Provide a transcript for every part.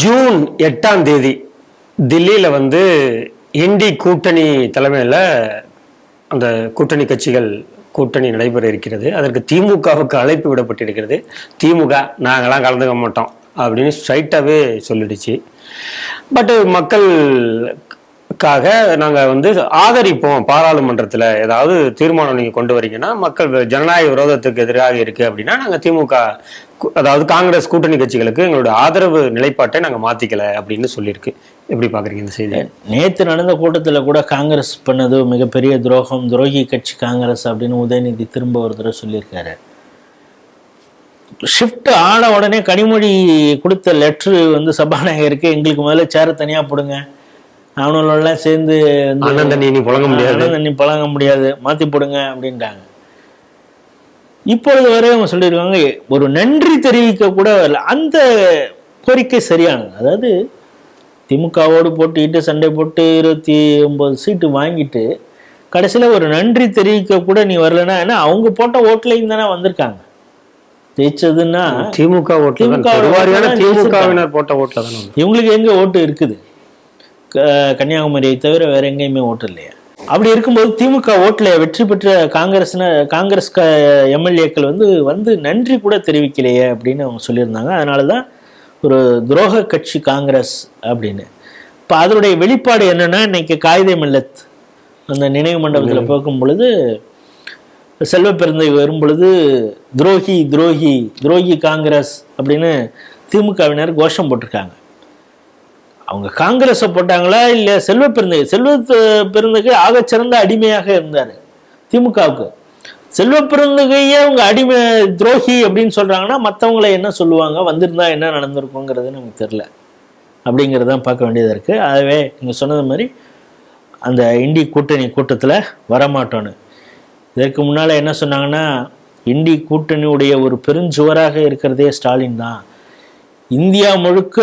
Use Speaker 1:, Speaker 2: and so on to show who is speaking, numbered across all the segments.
Speaker 1: June 8ஆம் தேதி தில்லியில indie கூட்டணி தலைமையில அந்த கூட்டணி கட்சிகள் கூட்டணி நடைபெற இருக்கிறது. அதற்கு திமுகவுக்கு அழைப்பு விடப்பட்டிருக்கிறது. திமுக நாங்களாம் கலந்துக்க மாட்டோம் அப்படின்னு ஸ்ட்ரைட்டாவே சொல்லிடுச்சு. பட் மக்களுக்காக நாங்க ஆதரிப்போம், பாராளுமன்றத்துல ஏதாவது தீர்மானம் நீங்க கொண்டு வரீங்கன்னா மக்கள் ஜனநாயக விரோதத்துக்கு எதிராக இருக்கு அப்படின்னா நாங்க திமுக அதாவது காங்கிரஸ் கூட்டணி கட்சிகளுக்கு எங்களோட ஆதரவு நிலைப்பாட்டை நாங்க மாத்திக்கல அப்படின்னு சொல்லியிருக்கு. எப்படி பாக்குறீங்க இந்த செய்தி?
Speaker 2: நேற்று நடந்த கூட்டத்தில் கூட காங்கிரஸ் பண்ணது மிகப்பெரிய துரோகம், துரோகி கட்சி காங்கிரஸ் அப்படின்னு உதயநிதி திரும்ப ஒரு தடவை சொல்லியிருக்காரு. ஷிஃப்ட் ஆன உடனே கனிமொழி கொடுத்த லெட்ரு சபாநாயகருக்கு எங்களுக்கு முதல்ல சேர தனியா போடுங்க, அவனோடலாம் சேர்ந்து
Speaker 1: தண்ணி
Speaker 2: புழங்க முடியாது, மாத்தி போடுங்க அப்படின்ட்டாங்க. இப்பொழுது வரை அவங்க சொல்லியிருக்காங்க ஒரு நன்றி தெரிவிக்க கூட வரல. அந்த கோரிக்கை சரியானது. அதாவது திமுகவோடு போட்டிட்டு சண்டை போட்டு 29 சீட்டு வாங்கிட்டு கடைசியில் ஒரு நன்றி தெரிவிக்க கூட நீ வரலன்னா, ஏன்னா அவங்க போட்ட ஓட்டுலையும் தானே வந்திருக்காங்க. ஜெயிச்சதுன்னா
Speaker 1: திமுகவினர் போட்ட ஓட்டுல தானே.
Speaker 2: இவங்களுக்கு எங்க ஓட்டு இருக்குது? கன்னியாகுமரியை தவிர வேற எங்கேயுமே ஓட்டு இல்லையா? அப்படி இருக்கும்போது திமுக ஓட்டுல வெற்றி பெற்ற காங்கிரஸ் எம்எல்ஏக்கள் நன்றி கூட தெரிவிக்கலையே அப்படின்னு அவங்க சொல்லியிருந்தாங்க. அதனாலதான் ஒரு துரோக கட்சி காங்கிரஸ் அப்படின்னு. இப்போ அதனுடைய வெளிப்பாடு என்னன்னா, இன்னைக்கு காயிதே மில்லத் அந்த நினைவு மண்டபத்தில் போகும் பொழுது செல்வ பெருந்தை வரும் பொழுது துரோகி துரோகி துரோகி காங்கிரஸ் அப்படின்னு திமுகவினர் கோஷம் போட்டிருக்காங்க. அவங்க காங்கிரஸை போட்டாங்களா இல்லை செல்வ பெருந்தகை ஆகச்சிறந்த அடிமையாக இருந்தார் திமுகவுக்கு. செல்வ பெருந்தகையே அவங்க அடிமை துரோகி அப்படின்னு சொல்றாங்கன்னா மற்றவங்களை என்ன சொல்லுவாங்க, வந்திருந்தா என்ன நடந்திருக்குங்கிறது நமக்கு தெரியல. அப்படிங்கிறதான் பார்க்க வேண்டியதாக இருக்கு. ஆகவே நீங்க சொன்னது மாதிரி அந்த இண்டி கூட்டணி கூட்டத்தில் வரமாட்டோன்னு. இதற்கு முன்னால என்ன சொன்னாங்கன்னா, இண்டி கூட்டணியுடைய ஒரு பெருஞ்சுவராக இருக்கிறதே ஸ்டாலின் தான், இந்தியா முழுக்க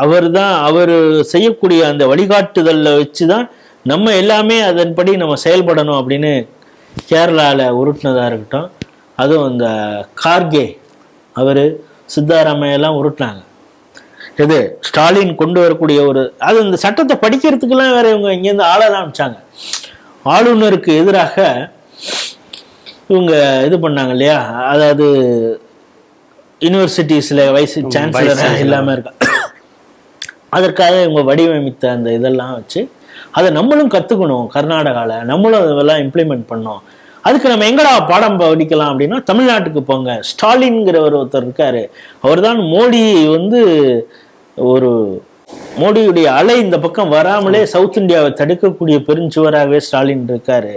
Speaker 2: அவர் செய்யக்கூடிய அந்த வழிகாட்டுதல்ல வச்சுதான் நம்ம எல்லாமே அதன்படி நம்ம செயல்படணும் அப்படின்னு கேரளாவில் உருட்டினதா இருக்கட்டும். அதுவும் அந்த கார்கே அவர் சித்தாராமையெல்லாம் உருட்டினாங்க. இது ஸ்டாலின் கொண்டு வரக்கூடிய அது இந்த சட்டத்தை படிக்கிறதுக்கெல்லாம் வேற இவங்க இங்கேருந்து ஆளதான் அனுப்பிச்சாங்க. ஆளுநருக்கு எதிராக இவங்க இது பண்ணாங்க இல்லையா, அதாவது யூனிவர்சிட்டிஸ்ல வைஸ் சான்சலர் இல்லாம இருக்கா, அதற்காக இவங்க வடிவமைத்த அந்த இதெல்லாம் வச்சு அதை நம்மளும் கத்துக்கணும், கர்நாடகாவில் நம்மளும் இதெல்லாம் இம்ப்ளிமெண்ட் பண்ணோம். அதுக்கு நம்ம எங்கடா பாடம் படிக்கலாம் அப்படின்னா தமிழ்நாட்டுக்கு போங்க. ஸ்டாலின்ங்கிற ஒருத்தர் இருக்காரு, அவர் தான் மோடியுடைய அலை இந்த பக்கம் வராமலே சவுத் இந்தியாவை தடுக்கக்கூடிய பெருஞ்சுவராகவே ஸ்டாலின் இருக்காரு.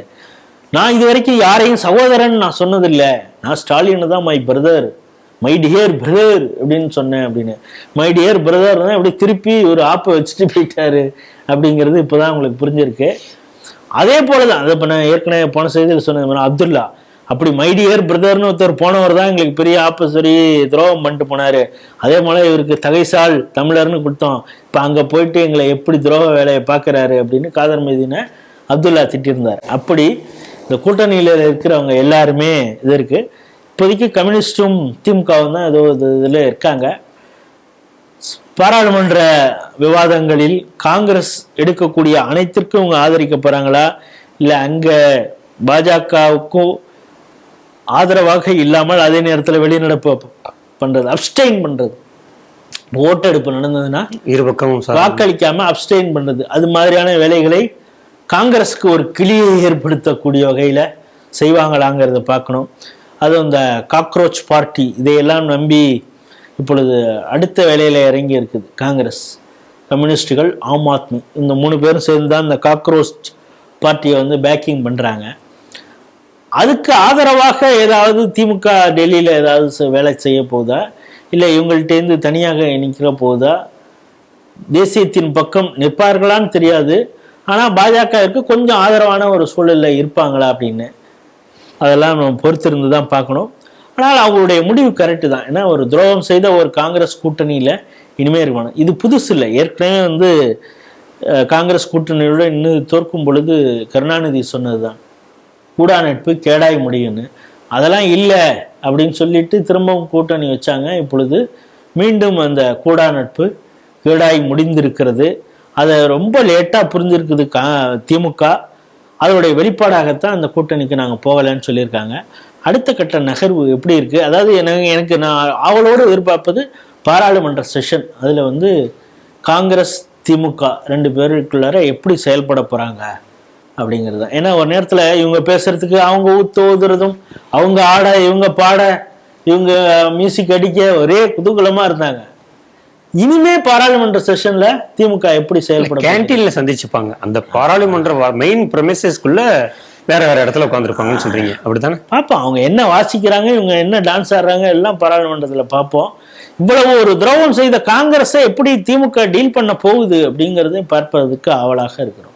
Speaker 2: நான் இது வரைக்கும் யாரையும் சகோதரன் நான் சொன்னதில்லை, நான் ஸ்டாலின் தான் my brother, my dear brother அப்படின்னு சொன்னேன் அப்படின்னு. மை டியர் பிரதர் தான் அப்படி திருப்பி ஒரு ஆப்பை வச்சுட்டு போயிட்டாரு அப்படிங்கிறது இப்போதான் உங்களுக்கு புரிஞ்சிருக்கு. அதே போலதான் அதை இப்போ நான் ஏற்கனவே போன செய்தியில் சொன்னது அப்துல்லா, அப்படி மை டியர் பிரதர்னு ஒருத்தர் போனவர் தான் எங்களுக்கு பெரிய ஆப்பை சரி துரோகம் பண்ணிட்டு போனாரு. அதே போல இவருக்கு தகைசால் தமிழர்னு கொடுத்தோம், இப்போ அங்கே போயிட்டு எங்களை எப்படி துரோக வேலையை பார்க்குறாரு அப்படின்னு காதர் மீதின அப்துல்லா திட்டிருந்தார். அப்படி இந்த கூட்டணியில் இருக்கிறவங்க எல்லாருமே இது இருக்கு. இப்போதைக்கு கம்யூனிஸ்டும் திமுகவும் தான் ஏதோ இதில் இருக்காங்க. பாராளுமன்ற விவாதங்களில் காங்கிரஸ் எடுக்கக்கூடிய அனைத்திற்கும் இவங்க ஆதரிக்க போறாங்களா, இல்லை அங்க பாஜகவுக்கும் ஆதரவாக இல்லாமல் அதே நேரத்தில் வெளிநடப்பு பண்றது, அப்ஸ்டெயின் பண்றது, ஓட்டெடுப்பு நடந்ததுன்னா
Speaker 1: இரு பக்கமும்
Speaker 2: வாக்களிக்காம அப்ஸ்டெயின் பண்றது, அது மாதிரியான வேலைகளை காங்கிரஸுக்கு ஒரு கிளியை ஏற்படுத்தக்கூடிய வகையில செய்வாங்களாங்கிறத பார்க்கணும். அதுவும் இந்த காக்ரோச் பார்ட்டி இதையெல்லாம் நம்பி இப்பொழுது அடுத்த வேலையில இறங்கி இருக்குது காங்கிரஸ், கம்யூனிஸ்டுகள், ஆம் ஆத்மி, இந்த 3 பேரும் சேர்ந்து தான் இந்த காக்ரோச் பார்ட்டியை பேக்கிங் பண்றாங்க. அதுக்கு ஆதரவாக ஏதாவது திமுக டெல்லியில ஏதாவது வேலை செய்ய போகுதா, இல்லை இவங்கள்ட்டேருந்து தனியாக நிற்க போகுதா, தேசியத்தின் பக்கம் நிற்பார்களான்னு தெரியாது. ஆனா பாஜகவிற்கு கொஞ்சம் ஆதரவான ஒரு சூழல்ல இருப்பாங்களா அப்படின்னு அதெல்லாம் நம்ம பொறுத்திருந்து தான் பார்க்கணும். ஆனால் அவங்களுடைய முடிவு கரெக்டு தான். ஏன்னா ஒரு துரோகம் செய்த ஒரு காங்கிரஸ் கூட்டணியில் இனிமேல் இருக்கணும். இது புதுசு இல்லை, ஏற்கனவே காங்கிரஸ் கூட்டணியோட இன்னும் தோற்கும் பொழுது கருணாநிதி சொன்னது தான், கூடா நட்பு கேடாய் முடியும்னு. அதெல்லாம் இல்லை அப்படின்னு சொல்லிட்டு திரும்பவும் கூட்டணி வச்சாங்க. இப்பொழுது மீண்டும் அந்த கூடா நட்பு கேடாய் முடிந்திருக்கிறது. அதை ரொம்ப லேட்டாக புரிஞ்சிருக்குது திமுக. அதோடைய வெளிப்பாடாகத்தான் அந்த கூட்டணிக்கு நாங்கள் போகலைன்னு சொல்லியிருக்காங்க. அடுத்த கட்ட நகர்வு எப்படி இருக்குது? அதாவது எனக்கு நான் அவளோடு எதிர்பார்ப்பது பாராளுமன்ற செஷன். அதில் வந்து காங்கிரஸ் திமுக 2 பேருக்குள்ளார எப்படி செயல்பட போகிறாங்க அப்படிங்கிறது தான். ஏன்னா ஒரு நேரத்தில் இவங்க பேசுறதுக்கு அவங்க ஊதுறதும், அவங்க ஆட, இவங்க பாட, இவங்க மியூசிக் அடிக்க ஒரே குதூகலமாக இருந்தாங்க. இனிமே பாராளுமன்ற செஷன்ல திமுக எப்படி செயல்பட?
Speaker 1: கேன்டீன்ல சந்திச்சுப்பாங்க. அந்த பாராளுமன்ற மெயின் பிரமிசஸ்க்குள்ள வேற இடத்துல உட்காந்துருப்பாங்கன்னு சொல்றீங்க, அப்படித்தானே?
Speaker 2: பார்ப்போம் அவங்க என்ன வாசிக்கிறாங்க, இவங்க என்ன டான்ஸ் ஆடுறாங்க, எல்லாம் பாராளுமன்றத்துல பார்ப்போம். இவ்வளவு ஒரு துரோகம் செய்த காங்கிரஸை எப்படி திமுக டீல் பண்ண போகுது அப்படிங்கறதையும் பார்ப்பதற்கு ஆவலாக இருக்கிறோம்.